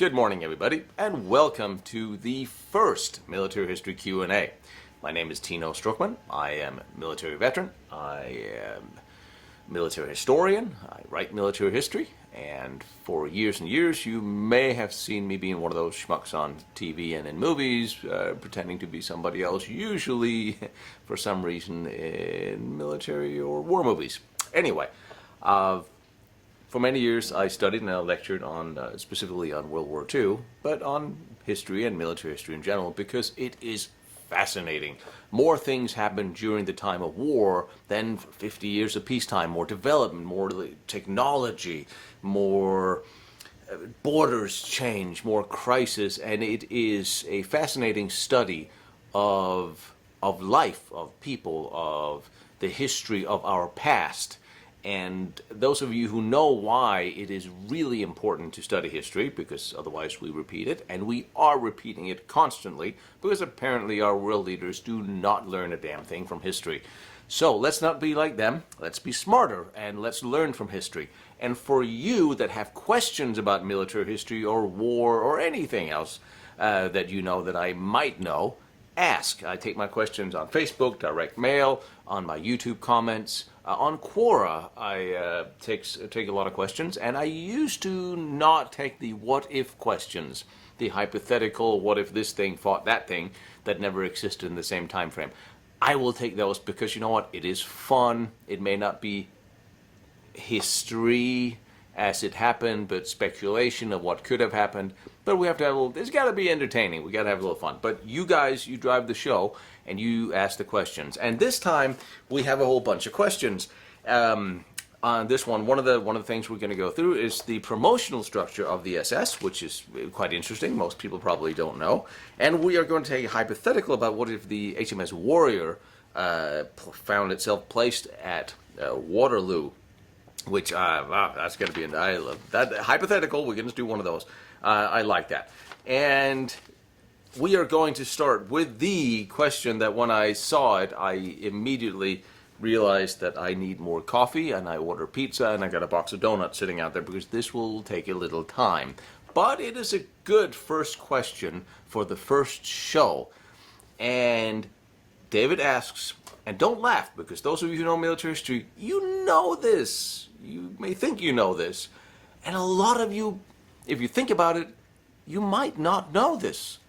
Good morning, everybody, and welcome to the first Military History Q&A. My name is Tino Struckmann. I am a military veteran. I am a military historian. I write military history, and for years and years you may have seen me being one of those schmucks on TV and in movies, pretending to be somebody else, usually for some reason in military or war movies. Anyway, for many years I studied and I lectured on, specifically on World War II, but on history and military history in general because it is fascinating. More things happen during the time of war than for 50 years of peacetime. More development, more technology, more borders change, more crisis, and it is a fascinating study of life, of people, of the history of our past. And those of you who know why it is really important to study history, because otherwise we repeat it, and we are repeating it constantly, because apparently our world leaders do not learn a damn thing from history. So let's not be like them, let's be smarter, and let's learn from history. And for you that have questions about military history or war or anything else that you know that I might know, ask. I take my questions on Facebook, direct mail, on my YouTube comments. On Quora, I take a lot of questions, and I used to not take the what-if questions, the hypothetical, what if this thing fought that thing, that never existed in the same time frame. I will take those because, you know what, it is fun. It may not be history as it happened, but speculation of what could have happened. But we have to have a little, it's got to be entertaining. We got to have a little fun. But you guys, you drive the show and you ask the questions. And this time we have a whole bunch of questions. On this one of the things we're going to go through is the promotional structure of the SS, which is quite interesting. Most people probably don't know. And we are going to take a hypothetical about what if the HMS Warrior found itself placed at Waterloo. Which, wow, that's going to be, I love that. Hypothetical, we're going to do one of those. I like that. And we are going to start with the question that when I saw it, I immediately realized that I need more coffee, and I order pizza, and I got a box of donuts sitting out there because this will take a little time. But it is a good first question for the first show. And David asks, and don't laugh, because those of you who know military history, you know this. You may think you know this. And a lot of you, if you think about it, you might not know this.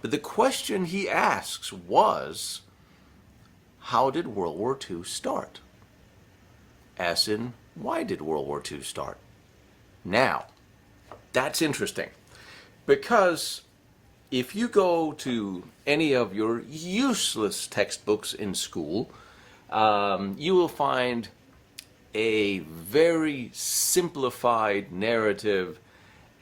But the question he asks was, how did World War II start? As in, why did World War II start? Now, that's interesting. Because if you go to any of your useless textbooks in school, you will find a very simplified narrative,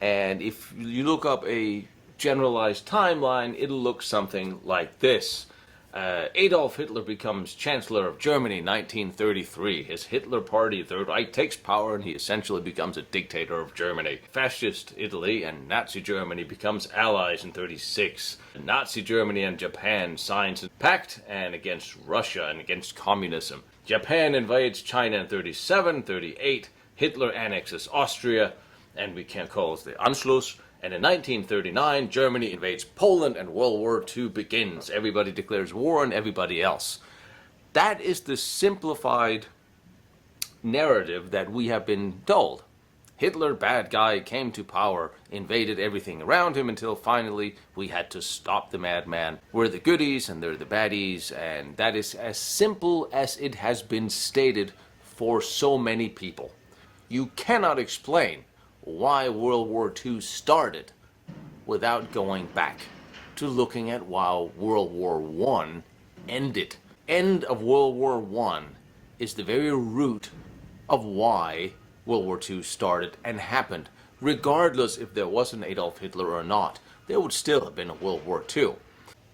and if you look up a generalized timeline, it'll look something like this. Adolf Hitler becomes Chancellor of Germany in 1933. His Hitler Party, Third Reich, takes power and he essentially becomes a dictator of Germany. Fascist Italy and Nazi Germany becomes allies in 1936. Nazi Germany and Japan signs a pact and against Russia and against communism. Japan invades China in 1937, 1938. Hitler annexes Austria, and we can call it the Anschluss. And in 1939, Germany invades Poland and World War II begins. Everybody declares war on everybody else. That is the simplified narrative that we have been told. Hitler, bad guy, came to power, invaded everything around him until finally we had to stop the madman. We're the goodies and they're the baddies, and that is as simple as it has been stated for so many people. You cannot explain why World War II started without going back to looking at why World War I ended. End of World War I is the very root of why World War II started and happened. Regardless if there was an Adolf Hitler or not, there would still have been a World War II.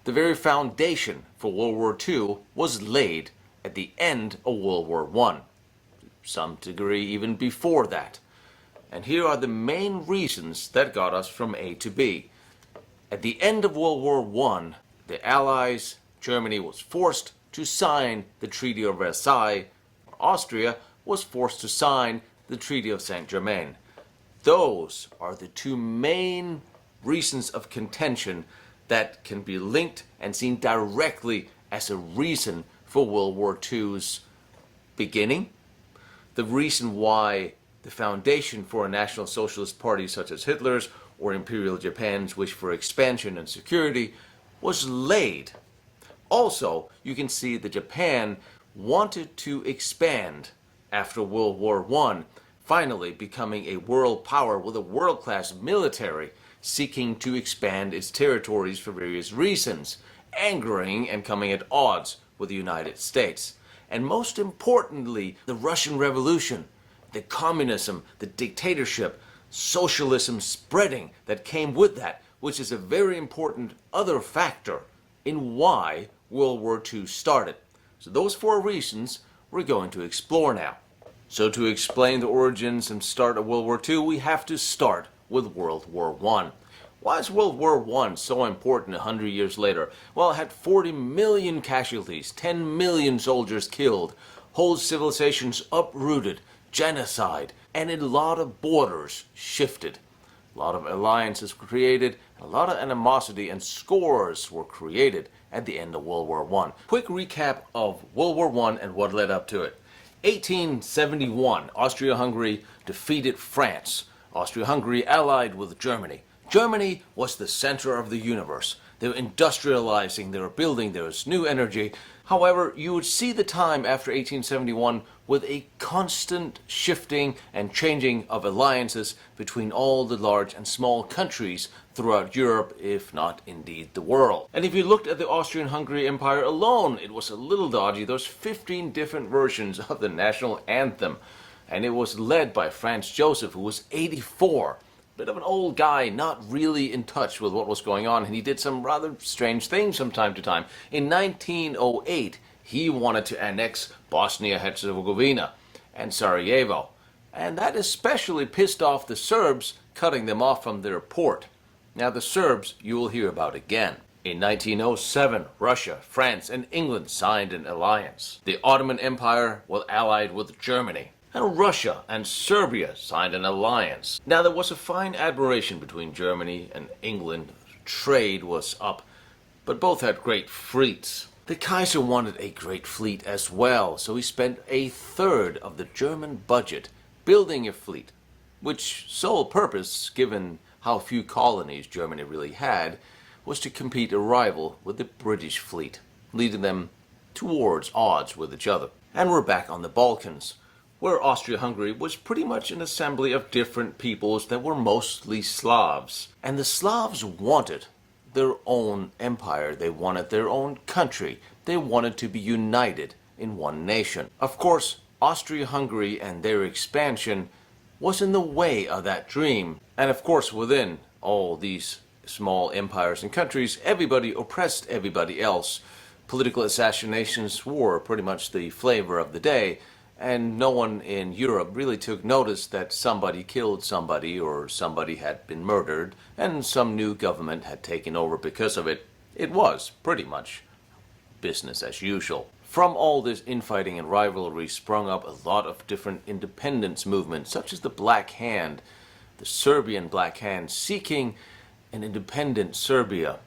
The very foundation for World War II was laid at the end of World War I, to some degree even before that. And here are the main reasons that got us from A to B. At the end of World War I, the Allies, Germany was forced to sign the Treaty of Versailles. Austria was forced to sign the Treaty of Saint-Germain. Those are the two main reasons of contention that can be linked and seen directly as a reason for World War II's beginning, the reason why the foundation for a National Socialist Party such as Hitler's or Imperial Japan's wish for expansion and security was laid. Also, you can see that Japan wanted to expand after World War I, finally becoming a world power with a world-class military, seeking to expand its territories for various reasons, angering and coming at odds with the United States. And most importantly, the Russian Revolution, the communism, the dictatorship, socialism spreading that came with that, which is a very important other factor in why World War II started. So those 4 reasons we're going to explore now. So to explain the origins and start of World War II, we have to start with World War I. Why is World War I so important 100 years later? Well, it had 40 million casualties, 10 million soldiers killed, whole civilizations uprooted, genocide, and a lot of borders shifted. A lot of alliances were created, a lot of animosity and scores were created at the end of World War I. Quick recap of World War I and what led up to it. 1871, Austria-Hungary defeated France. Austria-Hungary allied with Germany. Germany was the center of the universe. They were industrializing, they were building, there was new energy. However, you would see the time after 1871 with a constant shifting and changing of alliances between all the large and small countries throughout Europe, if not indeed the world. And if you looked at the Austrian-Hungary Empire alone, it was a little dodgy. There's 15 different versions of the national anthem. And it was led by Franz Joseph, who was 84. Bit of an old guy, not really in touch with what was going on, and he did some rather strange things from time to time. In 1908, he wanted to annex Bosnia-Herzegovina and Sarajevo, and that especially pissed off the Serbs, cutting them off from their port. Now the Serbs you will hear about again. In 1907, Russia, France, and England signed an alliance. The Ottoman Empire was allied with Germany. And Russia and Serbia signed an alliance. Now there was a fine admiration between Germany and England. Trade was up, but both had great fleets. The Kaiser wanted a great fleet as well, so he spent a third of the German budget building a fleet, which sole purpose, given how few colonies Germany really had, was to compete a rival with the British fleet, leading them towards odds with each other. And we're back on the Balkans, where Austria-Hungary was pretty much an assembly of different peoples that were mostly Slavs. And the Slavs wanted their own empire, they wanted their own country, they wanted to be united in one nation. Of course, Austria-Hungary and their expansion was in the way of that dream. And of course, within all these small empires and countries, everybody oppressed everybody else. Political assassinations were pretty much the flavor of the day. And no one in Europe really took notice that somebody killed somebody or somebody had been murdered and some new government had taken over because of it. It was pretty much business as usual. From all this infighting and rivalry sprung up a lot of different independence movements, such as the Black Hand, the Serbian Black Hand, seeking an independent Serbia,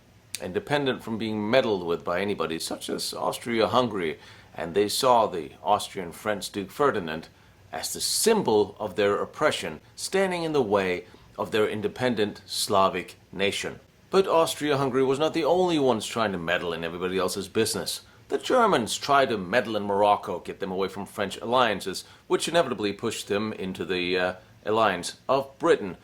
independent from being meddled with by anybody, such as Austria-Hungary. And they saw the Austrian French Duke Ferdinand as the symbol of their oppression, standing in the way of their independent Slavic nation. But Austria-Hungary was not the only ones trying to meddle in everybody else's business. The Germans tried to meddle in Morocco, get them away from French alliances, which inevitably pushed them into the alliance of Britain.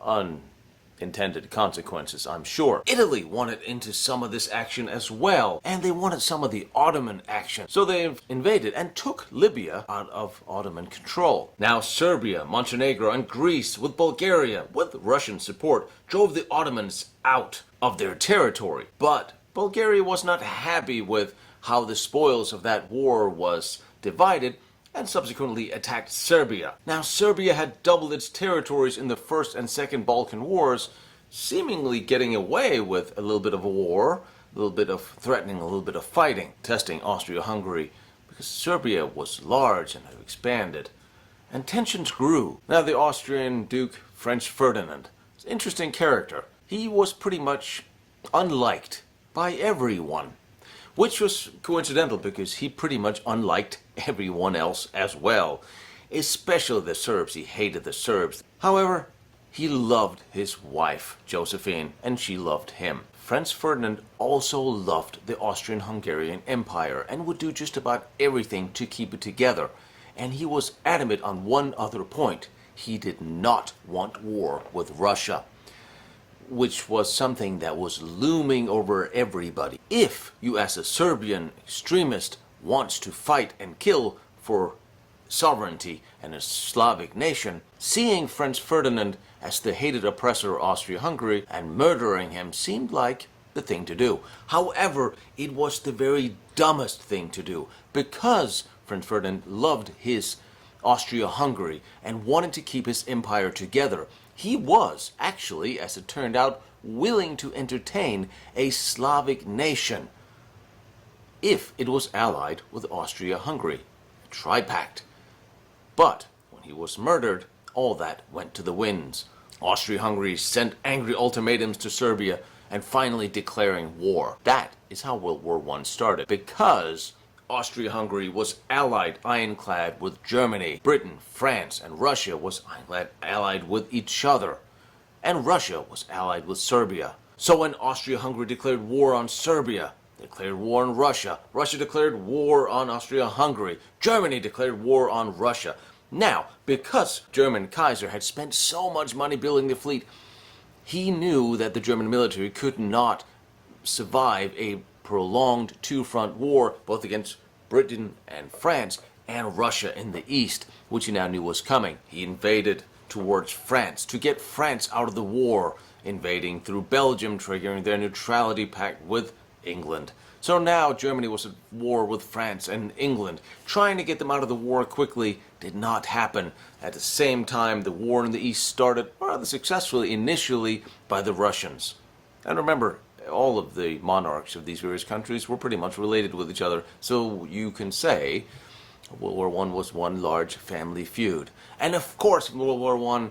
Unintended consequences, I'm sure. Italy wanted into some of this action as well, and they wanted some of the Ottoman action. So they invaded and took Libya out of Ottoman control. Now Serbia, Montenegro, and Greece, with Bulgaria, with Russian support, drove the Ottomans out of their territory. But Bulgaria was not happy with how the spoils of that war was divided, and subsequently attacked Serbia. Now Serbia had doubled its territories in the First and Second Balkan Wars, seemingly getting away with a little bit of a war, a little bit of threatening, a little bit of fighting, testing Austria-Hungary, because Serbia was large and had expanded, and tensions grew. Now the Austrian Duke French Ferdinand, is an interesting character. he was pretty much unliked by everyone, which was coincidental because he pretty much unliked everyone else as well, especially the Serbs. He hated the Serbs. However, he loved his wife, Josephine, and she loved him. Franz Ferdinand also loved the Austrian-Hungarian Empire and would do just about everything to keep it together. And he was adamant on one other point. He did not want war with Russia, which was something that was looming over everybody. If you, as a Serbian extremist, wants to fight and kill for sovereignty and a Slavic nation, seeing Franz Ferdinand as the hated oppressor of Austria-Hungary and murdering him seemed like the thing to do. However, it was the very dumbest thing to do, because Franz Ferdinand loved his Austria-Hungary and wanted to keep his empire together. He was actually, as it turned out, willing to entertain a Slavic nation if it was allied with Austria-Hungary, a tripact. But when he was murdered, all that went to the winds. Austria-Hungary sent angry ultimatums to Serbia and finally declaring war. That is how World War I started, because Austria-Hungary was allied, ironclad, with Germany. Britain, France, and Russia was allied with each other. And Russia was allied with Serbia. So when Austria-Hungary declared war on Serbia, they declared war on Russia. Russia declared war on Austria-Hungary. Germany declared war on Russia. Now, because German Kaiser had spent so much money building the fleet, he knew that the German military could not survive a prolonged two-front war, both against Britain and France and Russia in the east, which he now knew was coming. He invaded towards France to get France out of the war, invading through Belgium, triggering their neutrality pact with England. So now Germany was at war with France and England. Trying to get them out of the war quickly did not happen. At the same time, the war in the east started rather successfully initially by the Russians. And remember, all of the monarchs of these various countries were pretty much related with each other, so you can say World War I was one large family feud. And of course, World War I,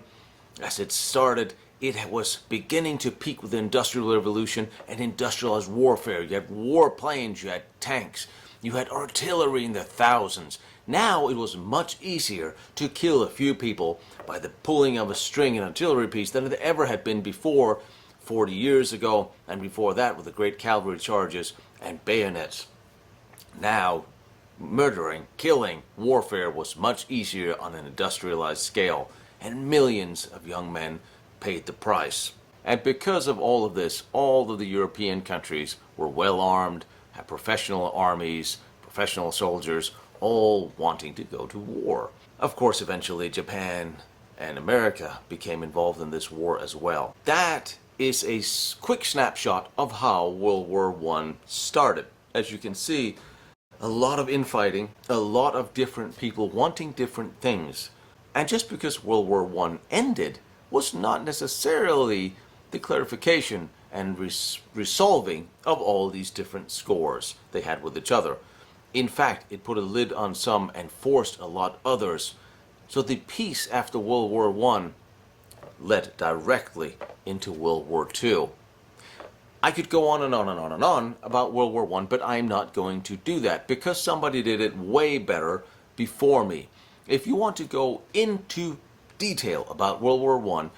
as it started, it was beginning to peak with the Industrial Revolution and industrialized warfare. You had warplanes, you had tanks, you had artillery in the thousands. Now it was much easier to kill a few people by the pulling of a string in an artillery piece than it ever had been before, 40 years ago, and before that with the great cavalry charges and bayonets. Now, murdering, killing, warfare was much easier on an industrialized scale, and millions of young men paid the price. And because of all of this, all of the European countries were well armed, had professional armies, professional soldiers, all wanting to go to war. Of course, eventually Japan and America became involved in this war as well. That is a quick snapshot of how World War I started. As you can see, a lot of infighting, a lot of different people wanting different things. And just because World War I ended was not necessarily the clarification and resolving of all these different scores they had with each other. In fact, it put a lid on some and forced a lot others. So the peace after World War I led directly into World War II. I could go on and on and on and on about World War I, but I'm not going to do that because somebody did it way better before me. If you want to go into detail about World War I,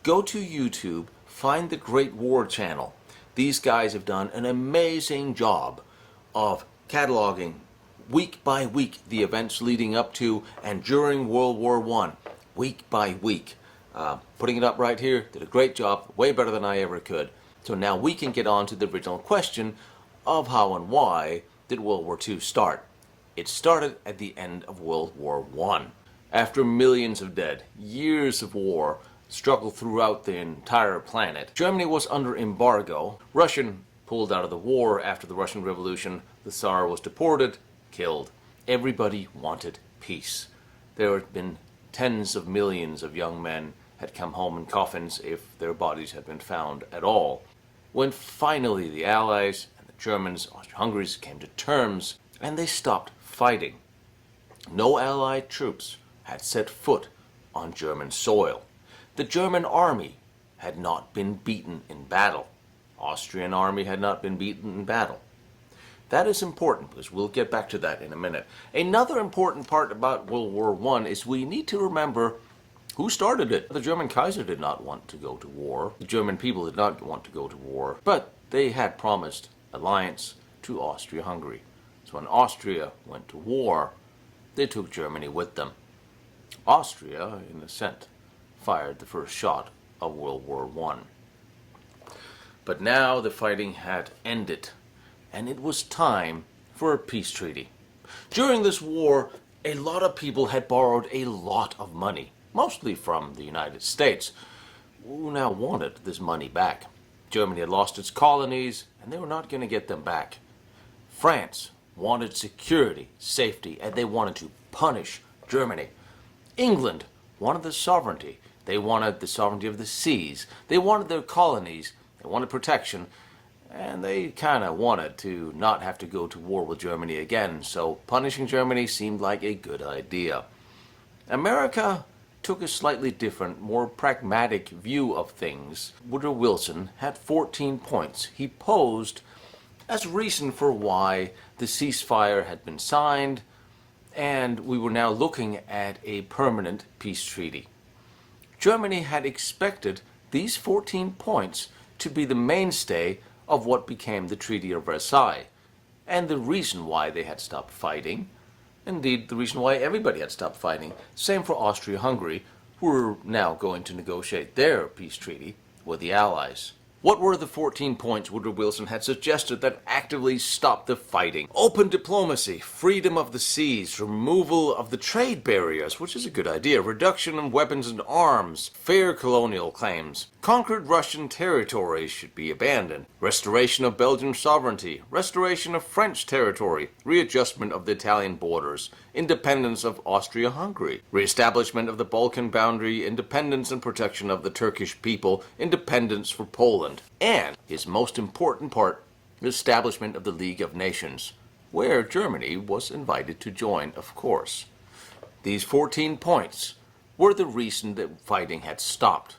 go to YouTube, find the Great War channel. These guys have done an amazing job of cataloging week by week the events leading up to and during World War I, week by week. Putting it up right here, did a great job, way better than I ever could. So now we can get on to the original question of how and why did World War II start. It started at the end of World War I. After millions of dead, years of war, struggle throughout the entire planet, Germany was under embargo. Russia pulled out of the war after the Russian Revolution. The Tsar was deported, killed. Everybody wanted peace. There had been tens of millions of young men had come home in coffins if their bodies had been found at all. When finally the Allies and the Germans, Austro-Hungaries came to terms and they stopped fighting. No Allied troops had set foot on German soil. The German army had not been beaten in battle. Austrian army had not been beaten in battle. That is important because we'll get back to that in a minute. Another important part about World War I is we need to remember who started it. The German Kaiser did not want to go to war. The German people did not want to go to war, but they had promised alliance to Austria-Hungary. So when Austria went to war, they took Germany with them. Austria, in a sense, fired the first shot of World War I. But now the fighting had ended, and it was time for a peace treaty. During this war, a lot of people had borrowed a lot of money, mostly from the United States, who now wanted this money back. Germany had lost its colonies, and they were not going to get them back. France wanted security, safety, and they wanted to punish Germany. England wanted the sovereignty. They wanted the sovereignty of the seas. They wanted their colonies. They wanted protection. And they kind of wanted to not have to go to war with Germany again. So punishing Germany seemed like a good idea. America took a slightly different, more pragmatic view of things. Woodrow Wilson had 14 points he posed as reason for why the ceasefire had been signed, and we were now looking at a permanent peace treaty. Germany had expected these 14 points to be the mainstay of what became the Treaty of Versailles, and the reason why they had stopped fighting. Indeed, the reason why everybody had stopped fighting. Same for Austria-Hungary, who were now going to negotiate their peace treaty with the Allies. What were the 14 points Woodrow Wilson had suggested that actively stopped the fighting? Open diplomacy, freedom of the seas, removal of the trade barriers, which is a good idea, reduction in weapons and arms, fair colonial claims, conquered Russian territories should be abandoned, restoration of Belgian sovereignty, restoration of French territory, readjustment of the Italian borders, independence of Austria-Hungary, reestablishment of the Balkan boundary, independence and protection of the Turkish people, independence for Poland, and his most important part, the establishment of the League of Nations, where Germany was invited to join, of course. These 14 points were the reason that fighting had stopped.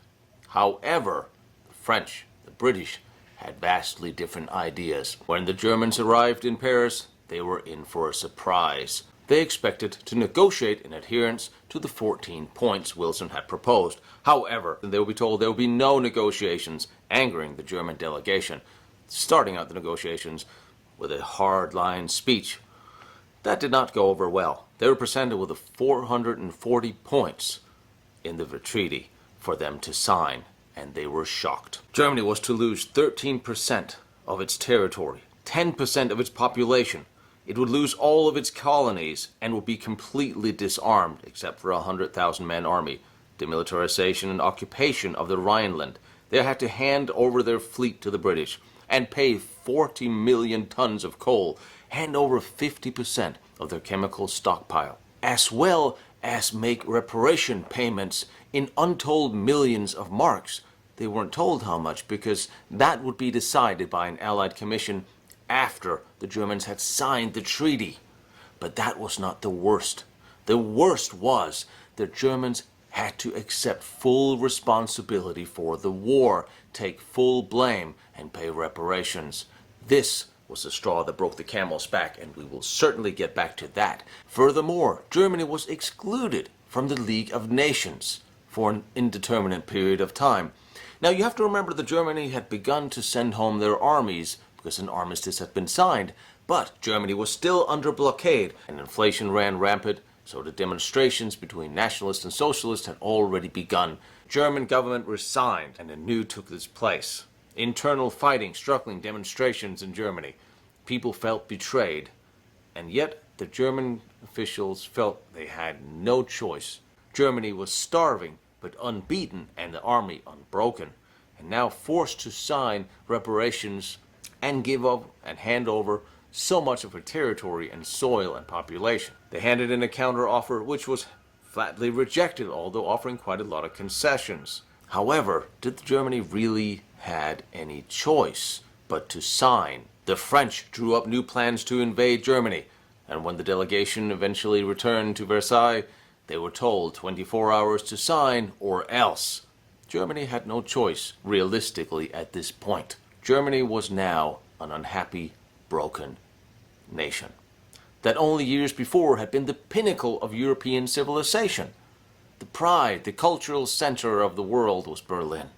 However, the French, the British, had vastly different ideas. When the Germans arrived in Paris, they were in for a surprise. They expected to negotiate in adherence to the 14 points Wilson had proposed. However, they would be told there would be no negotiations, angering the German delegation, starting out the negotiations with a hard-line speech. That did not go over well. They were presented with 440 points in the treaty for them to sign, and they were shocked. Germany was to lose 13% of its territory, 10% of its population. It would lose all of its colonies and would be completely disarmed, except for a 100,000-man army. Demilitarization and occupation of the Rhineland. They had to hand over their fleet to the British and pay 40 million tons of coal, hand over 50% of their chemical stockpile, as well as make reparation payments in untold millions of marks. They weren't told how much because that would be decided by an Allied commission after the Germans had signed the treaty. But that was not the worst. The worst was the Germans had to accept full responsibility for the war, take full blame, and pay reparations. This was the straw that broke the camel's back, and we will certainly get back to that. Furthermore, Germany was excluded from the League of Nations for an indeterminate period of time. Now you have to remember that Germany had begun to send home their armies because an armistice had been signed, but Germany was still under blockade and inflation ran rampant, so the demonstrations between nationalists and socialists had already begun. German government resigned and a new took its place. Internal fighting, struggling demonstrations in Germany. People felt betrayed, and yet the German officials felt they had no choice. Germany was starving but unbeaten and the army unbroken, and now forced to sign reparations and give up and hand over so much of her territory and soil and population. They handed in a counter-offer which was flatly rejected, although offering quite a lot of concessions. However, did Germany really had any choice but to sign? The French drew up new plans to invade Germany, and when the delegation eventually returned to Versailles, they were told 24 hours to sign or else. Germany had no choice, realistically, at this point. Germany was now an unhappy, broken nation that only years before had been the pinnacle of European civilization. The pride, the cultural center of the world was Berlin.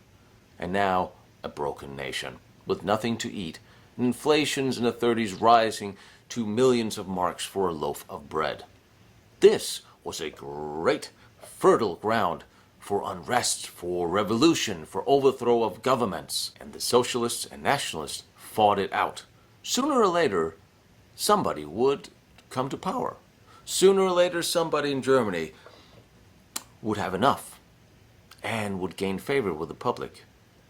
And now a broken nation with nothing to eat, and inflations in the 30s rising to millions of marks for a loaf of bread. This was a great, fertile ground for unrest, for revolution, for overthrow of governments, and the socialists and nationalists fought it out. Sooner or later, somebody would come to power. Sooner or later, somebody in Germany would have enough and would gain favor with the public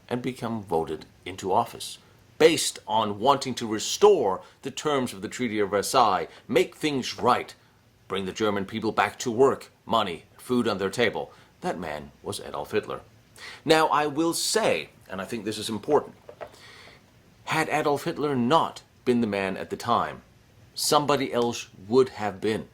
and become voted into office based on wanting to restore the terms of the Treaty of Versailles, make things right, bring the German people back to work, money, food on their table. That man was Adolf Hitler. Now, I will say, and I think this is important, had Adolf Hitler not been the man at the time, somebody else would have been.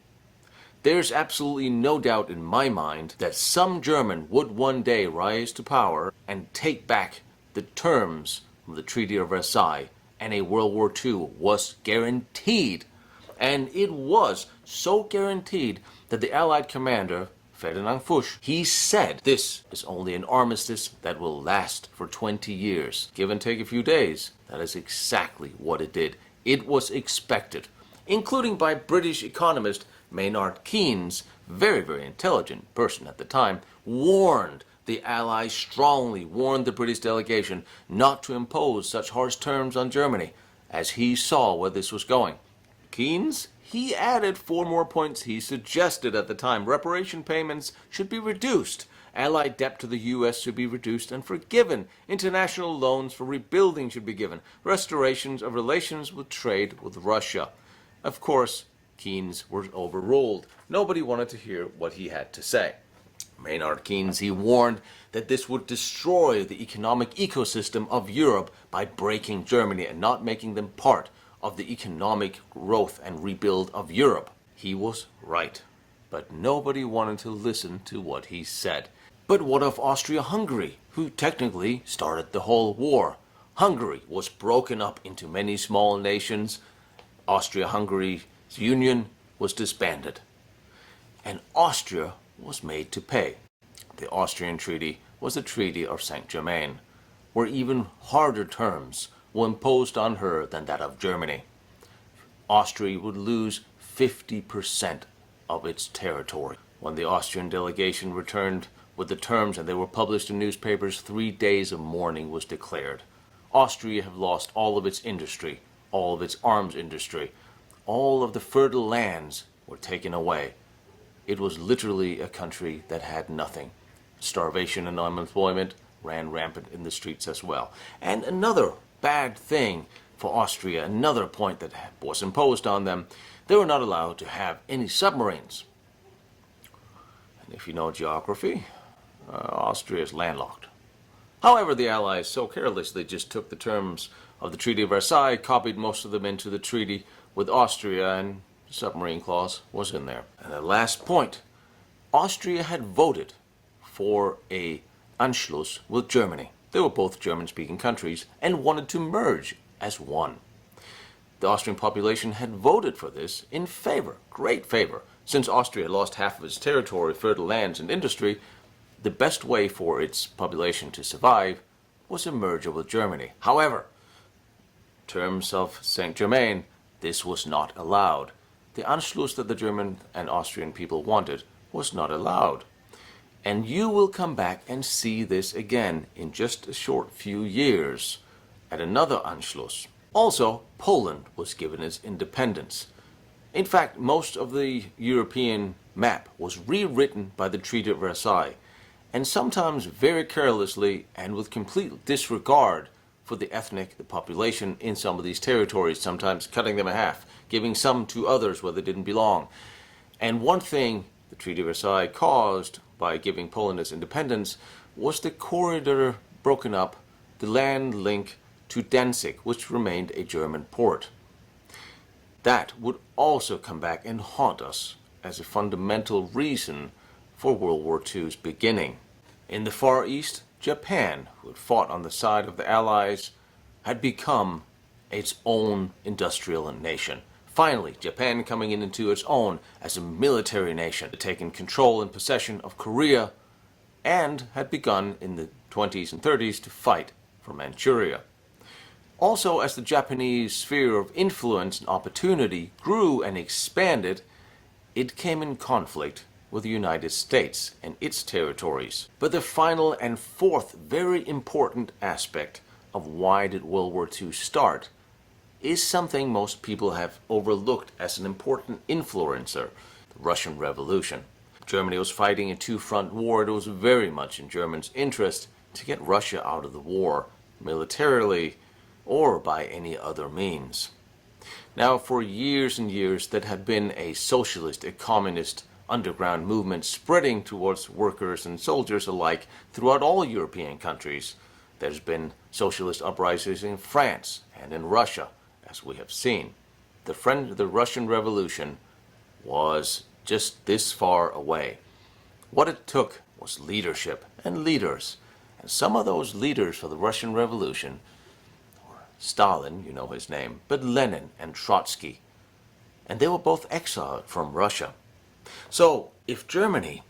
There's absolutely no doubt in my mind that some German would one day rise to power and take back the terms of the Treaty of Versailles, and a World War II was guaranteed. And it was so guaranteed that the Allied commander, Ferdinand Foch, he said, this is only an armistice that will last for 20 years. Give and take a few days. That is exactly what it did. It was expected, including by British economist Maynard Keynes, very, very intelligent person at the time, warned the Allies, strongly warned the British delegation not to impose such harsh terms on Germany, as he saw where this was going. Keynes, he added 4 more points he suggested at the time. Reparation payments should be reduced. Allied debt to the U.S. should be reduced and forgiven. International loans for rebuilding should be given. Restorations of relations with trade with Russia. Of course, Keynes was overruled. Nobody wanted to hear what he had to say. Maynard Keynes, he warned that this would destroy the economic ecosystem of Europe by breaking Germany and not making them part of the economic growth and rebuild of Europe. He was right, but nobody wanted to listen to what he said. But what of Austria-Hungary, who technically started the whole war? Hungary was broken up into many small nations. Austria-Hungary's union was disbanded, and Austria was made to pay. The Austrian Treaty was the Treaty of Saint-Germain, where even harder terms were imposed on her than that of Germany. Austria would lose 50% of its territory. When the Austrian delegation returned with the terms and they were published in newspapers, 3 days of mourning was declared. Austria have lost all of its industry, all of its arms industry, all of the fertile lands were taken away. It was literally a country that had nothing. Starvation and unemployment ran rampant in the streets as well. And another bad thing for Austria, another point that was imposed on them, they were not allowed to have any submarines. And if you know geography, Austria is landlocked. However, the Allies so carelessly just took the terms of the Treaty of Versailles, copied most of them into the treaty with Austria, and the submarine clause was in there. And the last point, Austria had voted for a Anschluss with Germany. They were both German-speaking countries and wanted to merge as one. The Austrian population had voted for this in favor, great favor. Since Austria lost half of its territory, fertile lands, and industry, the best way for its population to survive was a merger with Germany. However, in terms of Saint-Germain, this was not allowed. The Anschluss that the German and Austrian people wanted was not allowed. And you will come back and see this again in just a short few years at another Anschluss. Also, Poland was given its independence. In fact, most of the European map was rewritten by the Treaty of Versailles, and sometimes very carelessly and with complete disregard for the population in some of these territories, sometimes cutting them in half, giving some to others where they didn't belong. And one thing the Treaty of Versailles caused by giving Poland its independence was the corridor broken up, the land link to Danzig, which remained a German port. That would also come back and haunt us as a fundamental reason for World War II's beginning. In the Far East, Japan, who had fought on the side of the Allies, had become its own industrial nation. Finally, Japan coming into its own as a military nation, had taken control and possession of Korea, and had begun in the 20s and 30s to fight for Manchuria. Also, as the Japanese sphere of influence and opportunity grew and expanded, it came in conflict with the United States and its territories. But the final and fourth very important aspect of why did World War II start is something most people have overlooked as an important influencer, the Russian Revolution. Germany was fighting a two-front war. It was very much in Germans' interest to get Russia out of the war, militarily or by any other means. Now, for years and years, that had been a socialist, a communist underground movement spreading towards workers and soldiers alike throughout all European countries. There's been socialist uprisings in France and in Russia, as we have seen. The Russian Revolution was just this far away. What it took was leadership and leaders. And some of those leaders for the Russian Revolution, Stalin, you know his name, but Lenin and Trotsky. And they were both exiled from Russia. So, if Germany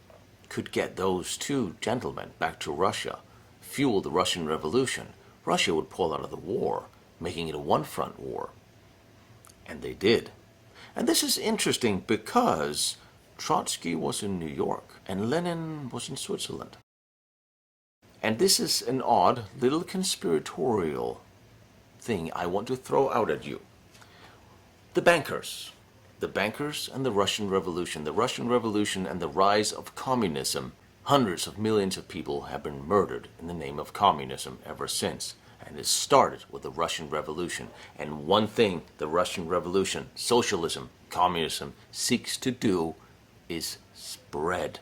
could get those two gentlemen back to Russia, fuel the Russian Revolution, Russia would pull out of the war, making it a one-front war. And they did. And this is interesting because Trotsky was in New York and Lenin was in Switzerland. And this is an odd little conspiratorial thing I want to throw out at you. The bankers and the Russian Revolution. The Russian Revolution and the rise of communism. Hundreds of millions of people have been murdered in the name of communism ever since. And it started with the Russian Revolution. And one thing the Russian Revolution, socialism, communism, seeks to do is spread.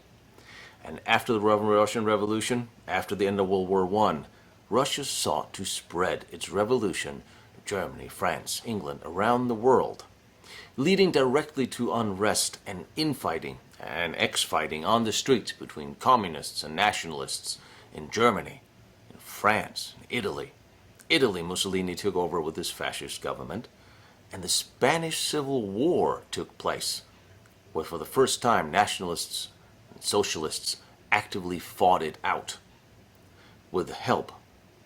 And after the Russian Revolution, after the end of World War I, Russia sought to spread its revolution to Germany, France, England, around the world, leading directly to unrest and infighting and ex-fighting on the streets between communists and nationalists in Germany, in France, in Italy. Italy, Mussolini took over with his fascist government, and the Spanish Civil War took place, where for the first time nationalists and socialists actively fought it out with the help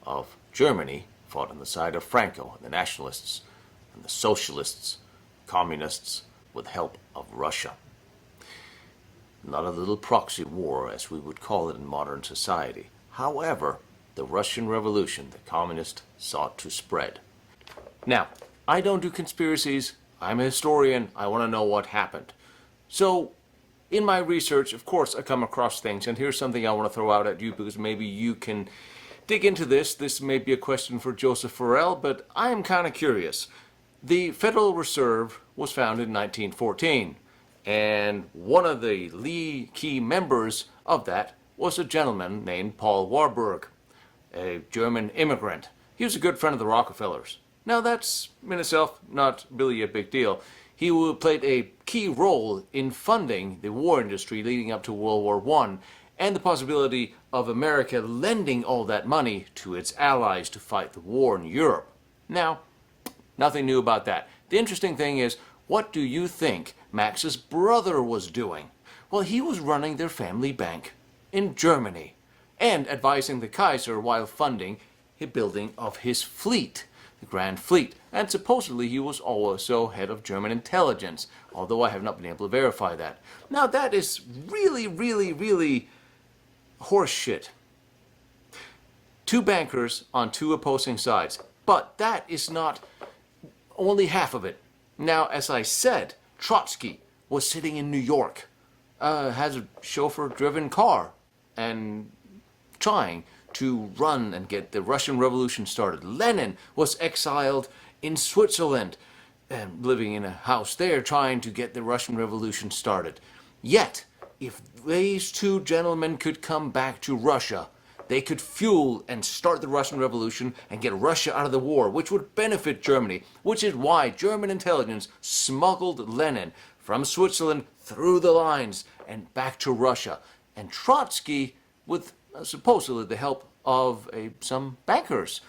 of Germany, fought on the side of Franco and the nationalists, and the socialists, communists, with help of Russia. Not a little proxy war, as we would call it in modern society. However, the Russian Revolution, the communists sought to spread. Now, I don't do conspiracies. I'm a historian. I want to know what happened. So, in my research, of course, I come across things, and here's something I want to throw out at you because maybe you can dig into this. This may be a question for Joseph Farrell, but I am kind of curious. The Federal Reserve was founded in 1914, and one of the key members of that was a gentleman named Paul Warburg, a German immigrant. He was a good friend of the Rockefellers. Now that's in itself not really a big deal. He played a key role in funding the war industry leading up to World War I and the possibility of America lending all that money to its allies to fight the war in Europe. Now, nothing new about that. The interesting thing is, what do you think Max's brother was doing? Well, he was running their family bank in Germany and advising the Kaiser while funding the building of his fleet, the Grand Fleet. And supposedly he was also head of German intelligence, although I have not been able to verify that. Now that is really, really, really horseshit. Two bankers on two opposing sides. But that is not only half of it. Now, as I said, Trotsky was sitting in New York, has a chauffeur-driven car, and trying to run and get the Russian Revolution started. Lenin was exiled in Switzerland and living in a house there trying to get the Russian Revolution started. Yet, if these two gentlemen could come back to Russia, they could fuel and start the Russian Revolution and get Russia out of the war, which would benefit Germany, which is why German intelligence smuggled Lenin from Switzerland through the lines and back to Russia. And Trotsky, with supposedly the help of some bankers,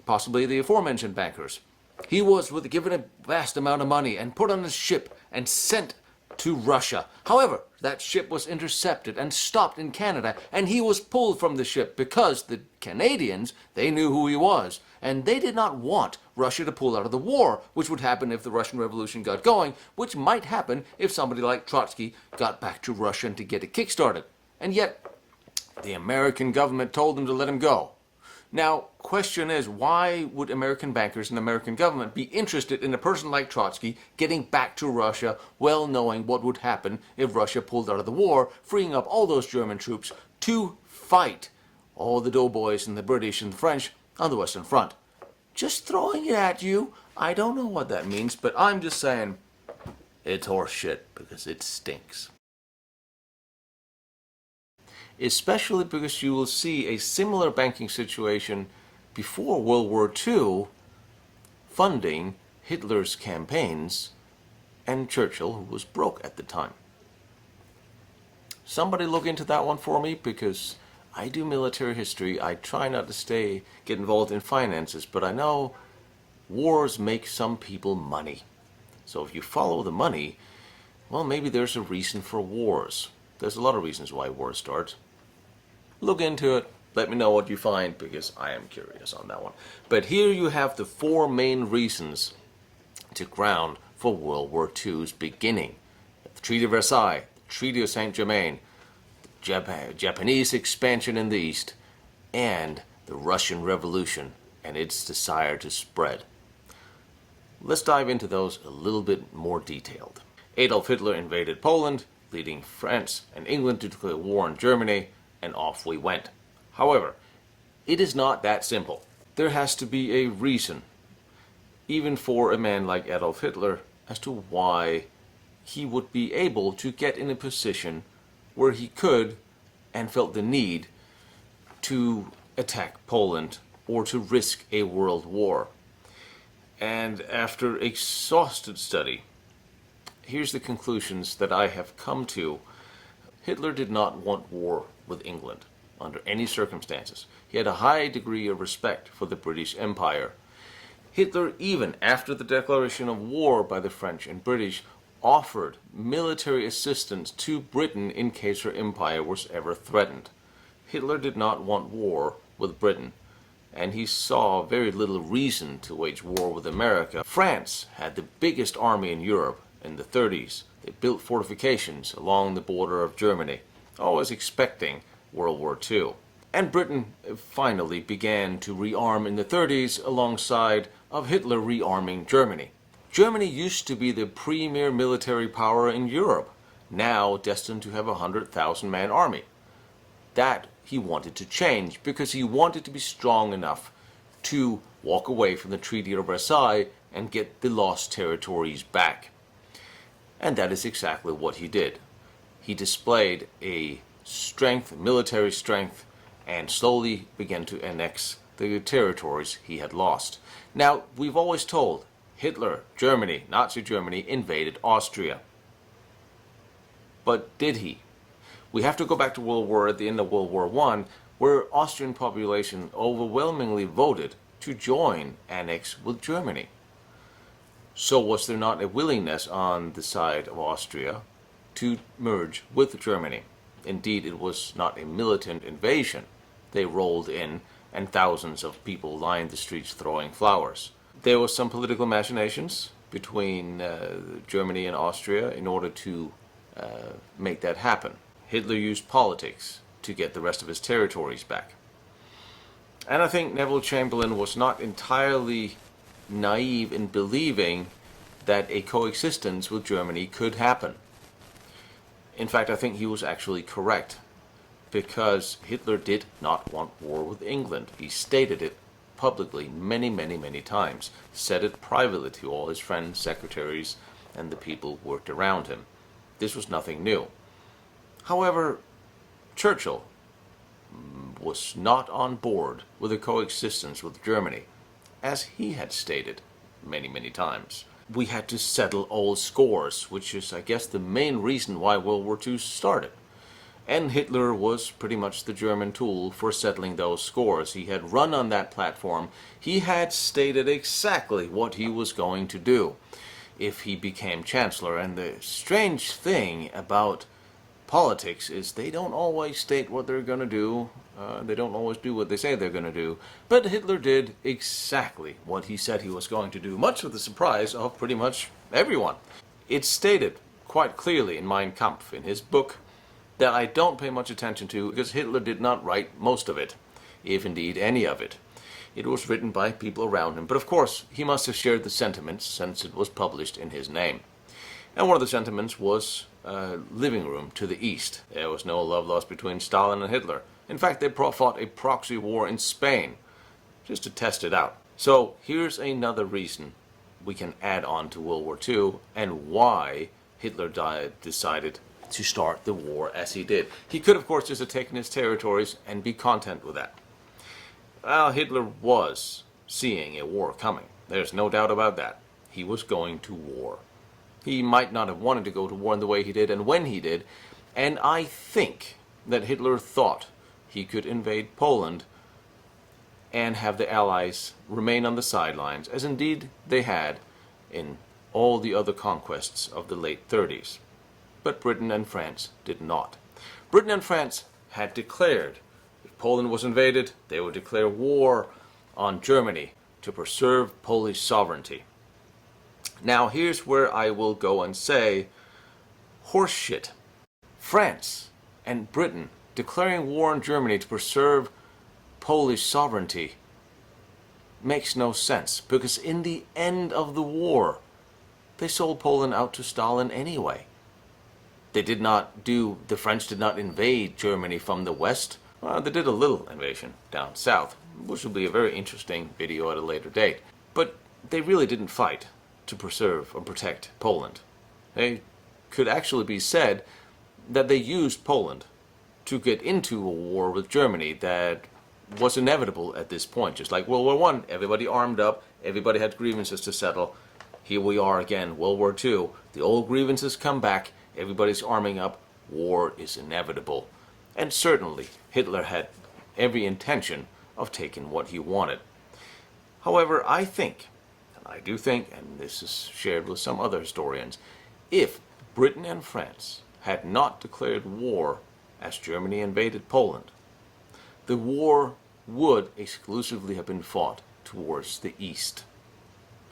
possibly the aforementioned bankers. He was given a vast amount of money and put on a ship and sent to Russia. However, that ship was intercepted and stopped in Canada, and he was pulled from the ship because the Canadians, they knew who he was, and they did not want Russia to pull out of the war, which would happen if the Russian Revolution got going, which might happen if somebody like Trotsky got back to Russia and to get it kick-started. And yet, the American government told them to let him go. Now, question is, why would American bankers and American government be interested in a person like Trotsky getting back to Russia, well knowing what would happen if Russia pulled out of the war, freeing up all those German troops to fight all the doughboys and the British and the French on the Western Front? Just throwing it at you. I don't know what that means, but I'm just saying it's horse shit because it stinks. Especially because you will see a similar banking situation before World War II funding Hitler's campaigns and Churchill, who was broke at the time. Somebody look into that one for me, because I do military history. I try not to get involved in finances, but I know wars make some people money. So if you follow the money, well, maybe there's a reason for wars. There's a lot of reasons why wars start. Look into it. Let me know what you find, because I am curious on that one. But here you have the four main reasons to ground for World War II's beginning. The Treaty of Versailles, the Treaty of Saint-Germain, the Japanese expansion in the East, and the Russian Revolution and its desire to spread. Let's dive into those a little bit more detailed. Adolf Hitler invaded Poland, leading France and England to declare war on Germany, and off we went. However, it is not that simple. There has to be a reason, even for a man like Adolf Hitler, as to why he would be able to get in a position where he could and felt the need to attack Poland or to risk a world war. And after exhaustive study, here's the conclusions that I have come to. Hitler did not want war with England under any circumstances. He had a high degree of respect for the British Empire. Hitler, even after the declaration of war by the French and British, offered military assistance to Britain in case her empire was ever threatened. Hitler did not want war with Britain, and he saw very little reason to wage war with America. France had the biggest army in Europe in the 30s. They built fortifications along the border of Germany, always expecting World War II. And Britain finally began to rearm in the 30s alongside of Hitler rearming Germany. Germany used to be the premier military power in Europe, now destined to have a 100,000-man army. That he wanted to change because he wanted to be strong enough to walk away from the Treaty of Versailles and get the lost territories back. And that is exactly what he did. He displayed a military strength, and slowly began to annex the territories he had lost. Now, we've always told Hitler, Germany, Nazi Germany, invaded Austria. But did he? We have to go back to at the end of World War I, where Austrian population overwhelmingly voted to join annex with Germany. So was there not a willingness on the side of Austria to merge with Germany? Indeed, it was not a militant invasion. They rolled in, and thousands of people lined the streets throwing flowers. There was some political machinations between Germany and Austria in order to make that happen. Hitler used politics to get the rest of his territories back. And I think Neville Chamberlain was not entirely naive in believing that a coexistence with Germany could happen. In fact, I think he was actually correct, because Hitler did not want war with England. He stated it publicly many, many, many times, said it privately to all his friends, secretaries, and the people who worked around him. This was nothing new. However, Churchill was not on board with a coexistence with Germany, as he had stated many, many times. We had to settle old scores, which is, I guess, the main reason why World War II started. And Hitler was pretty much the German tool for settling those scores. He had run on that platform. He had stated exactly what he was going to do if he became chancellor. And the strange thing about politics is they don't always state what they're going to do. They don't always do what they say they're going to do. But Hitler did exactly what he said he was going to do, much to the surprise of pretty much everyone. It's stated quite clearly in Mein Kampf, in his book, that I don't pay much attention to because Hitler did not write most of it, if indeed any of it. It was written by people around him, but of course he must have shared the sentiments since it was published in his name. And one of the sentiments was living room to the east. There was no love lost between Stalin and Hitler. In fact, they fought a proxy war in Spain just to test it out. So here's another reason we can add on to World War II and why Hitler decided to start the war as he did. He could, of course, just have taken his territories and be content with that. Well, Hitler was seeing a war coming. There's no doubt about that. He was going to war. He might not have wanted to go to war in the way he did and when he did, and I think that Hitler thought he could invade Poland and have the Allies remain on the sidelines, as indeed they had in all the other conquests of the late 30s. But Britain and France did not. Britain and France had declared if Poland was invaded, they would declare war on Germany to preserve Polish sovereignty. Now here's where I will go and say, horseshit. France and Britain declaring war on Germany to preserve Polish sovereignty makes no sense, because in the end of the war, they sold Poland out to Stalin anyway. The French did not invade Germany from the west. Well, they did a little invasion down south, which will be a very interesting video at a later date. But they really didn't fight to preserve or protect Poland. They could actually be said that they used Poland to get into a war with Germany that was inevitable at this point. Just like World War I, everybody armed up, everybody had grievances to settle. Here we are again, World War II. The old grievances come back, everybody's arming up, war is inevitable. And certainly, Hitler had every intention of taking what he wanted. However, I think, and I do think, and this is shared with some other historians, if Britain and France had not declared war as Germany invaded Poland, the war would exclusively have been fought towards the east,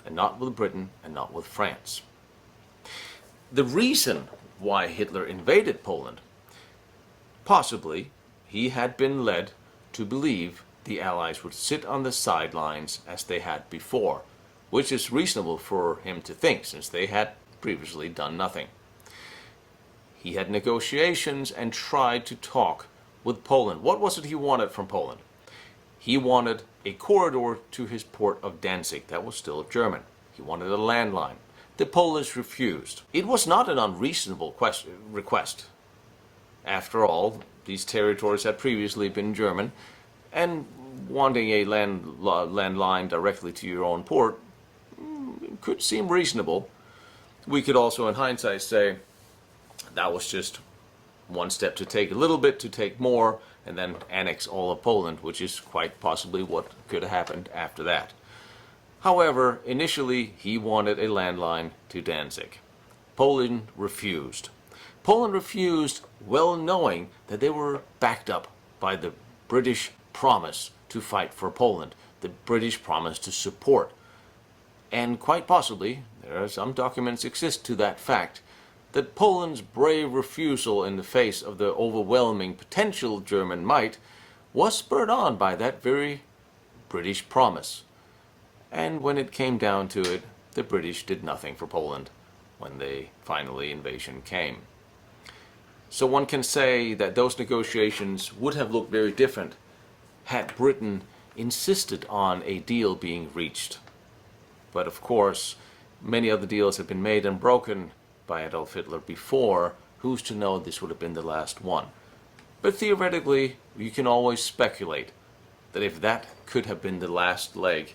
and not with Britain and not with France. The reason why Hitler invaded Poland, possibly he had been led to believe the Allies would sit on the sidelines as they had before, which is reasonable for him to think since they had previously done nothing. He had negotiations and tried to talk with Poland. What was it he wanted from Poland? He wanted a corridor to his port of Danzig. That was still German. He wanted a landline. The Polish refused. It was not an unreasonable request. After all, these territories had previously been German, and wanting a landline directly to your own port could seem reasonable. We could also, in hindsight, say that was just one step to take a little bit, to take more, and then annex all of Poland, which is quite possibly what could have happened after that. However, initially he wanted a landline to Danzig. Poland refused. Poland refused, well knowing that they were backed up by the British promise to fight for Poland, the British promise to support. And quite possibly, there are some documents exist to that fact, that Poland's brave refusal in the face of the overwhelming potential German might was spurred on by that very British promise. And when it came down to it, the British did nothing for Poland when the finally invasion came. So one can say that those negotiations would have looked very different had Britain insisted on a deal being reached. But of course, many other deals have been made and broken by Adolf Hitler before. Who's to know this would have been the last one? But theoretically, you can always speculate that if that could have been the last leg,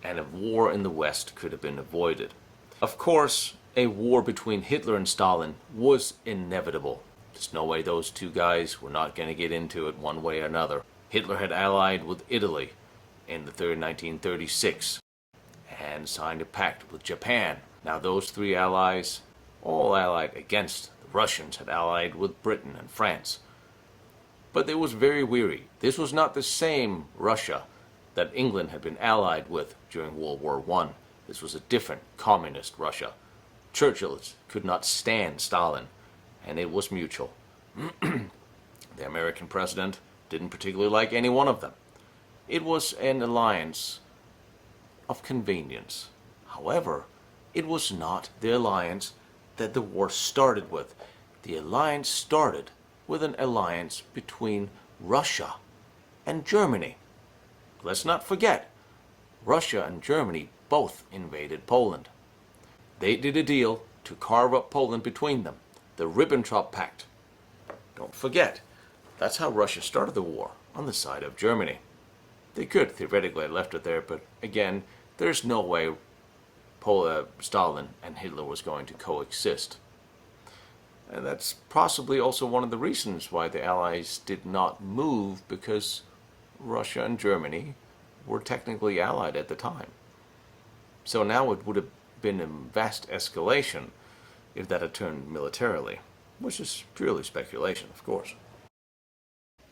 and a war in the West could have been avoided. Of course, a war between Hitler and Stalin was inevitable. There's no way those two guys were not going to get into it one way or another. Hitler had allied with Italy in the 1936 and signed a pact with Japan. Now those three allies, all allied against the Russians, had allied with Britain and France. But they was very weary. This was not the same Russia that England had been allied with during World War I. This was a different communist Russia. Churchill could not stand Stalin, and it was mutual. The American president didn't particularly like any one of them. It was an alliance of convenience. However, it was not the alliance that the war started with. The alliance started with an alliance between Russia and Germany. Let's not forget, Russia and Germany both invaded Poland. They did a deal to carve up Poland between them, the Ribbentrop Pact. Don't forget, that's how Russia started the war, on the side of Germany. They could theoretically have left it there, but again, there's no way Stalin and Hitler was going to coexist. And that's possibly also one of the reasons why the Allies did not move, because Russia and Germany were technically allied at the time. So now it would have been a vast escalation if that had turned militarily, which is purely speculation, of course.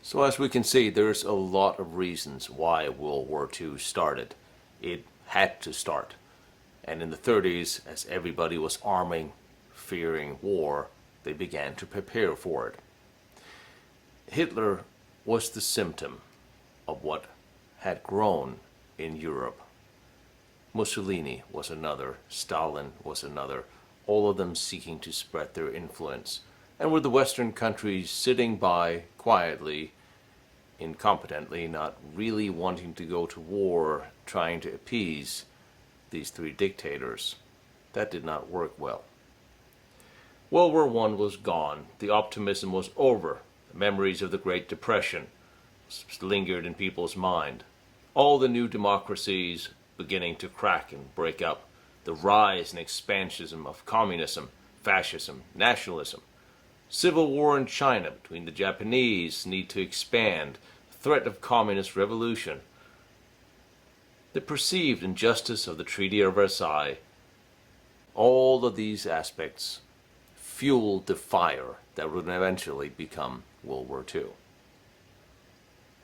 So as we can see, there's a lot of reasons why World War II started. It had to start. And in the 30s, as everybody was arming, fearing war, they began to prepare for it. Hitler was the symptom of what had grown in Europe. Mussolini was another, Stalin was another, all of them seeking to spread their influence, and with the Western countries sitting by quietly, incompetently, not really wanting to go to war, trying to appease these three dictators. That did not work well. World War I was gone. The optimism was over. The memories of the Great Depression lingered in people's mind. All the new democracies beginning to crack and break up. The rise and expansionism of communism, fascism, nationalism. Civil war in China between the Japanese need to expand. Threat of communist revolution. The perceived injustice of the Treaty of Versailles. All of these aspects fueled the fire that would eventually become World War II.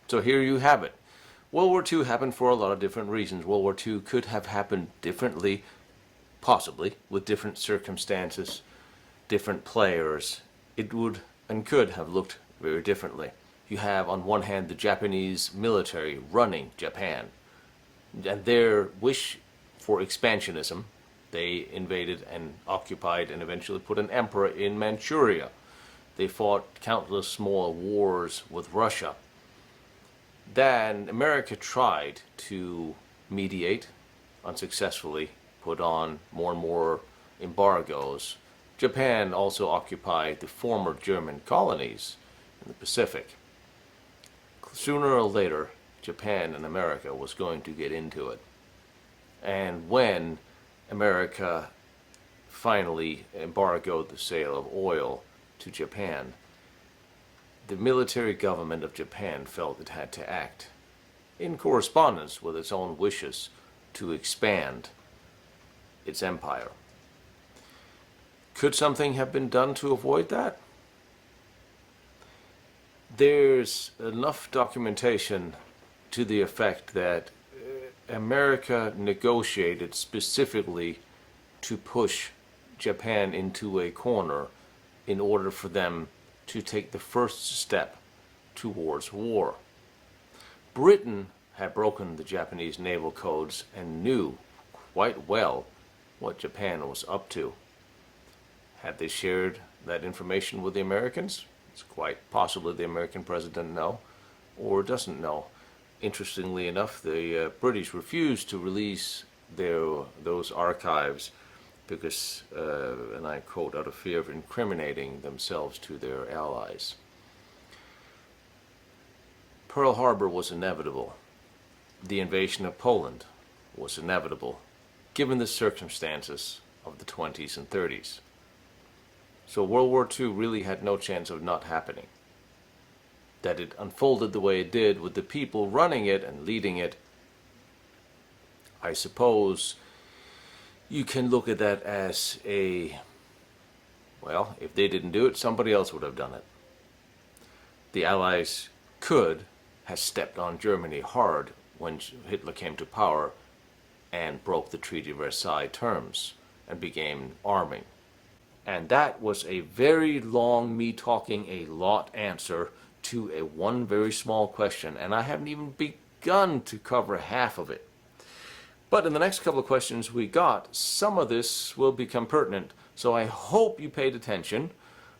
So here you have it. World War II happened for a lot of different reasons. World War II could have happened differently, possibly, with different circumstances, different players. It would and could have looked very differently. You have, on one hand, the Japanese military running Japan, and their wish for expansionism. They invaded and occupied and eventually put an emperor in Manchuria. They fought countless small wars with Russia. Then America tried to mediate, unsuccessfully, put on more and more embargoes. Japan also occupied the former German colonies in the Pacific. Sooner or later, Japan and America was going to get into it. And when America finally embargoed the sale of oil to Japan, the military government of Japan felt it had to act in correspondence with its own wishes to expand its empire. Could something have been done to avoid that? There's enough documentation to the effect that America negotiated specifically to push Japan into a corner in order for them to take the first step towards war. Britain had broken the Japanese naval codes and knew quite well what Japan was up to. Had they shared that information with the Americans? It's quite possibly the American president know, or doesn't know. Interestingly enough, the British refused to release those archives because, and I quote, out of fear of incriminating themselves to their allies. Pearl Harbor was inevitable. The invasion of Poland was inevitable, given the circumstances of the 20s and 30s. So World War II really had no chance of not happening. That it unfolded the way it did with the people running it and leading it, I suppose you can look at that as well, if they didn't do it, somebody else would have done it. The Allies could have stepped on Germany hard when Hitler came to power and broke the Treaty of Versailles terms and began arming. And that was a very long, me talking a lot answer to one very small question, and I haven't even begun to cover half of it. But in the next couple of questions we got, some of this will become pertinent, so I hope you paid attention,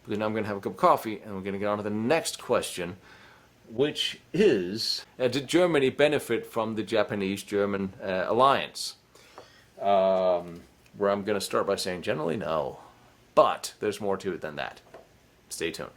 because now I'm going to have a cup of coffee, and we're going to get on to the next question, which is, did Germany benefit from the Japanese-German alliance? Where I'm going to start by saying generally no, but there's more to it than that. Stay tuned.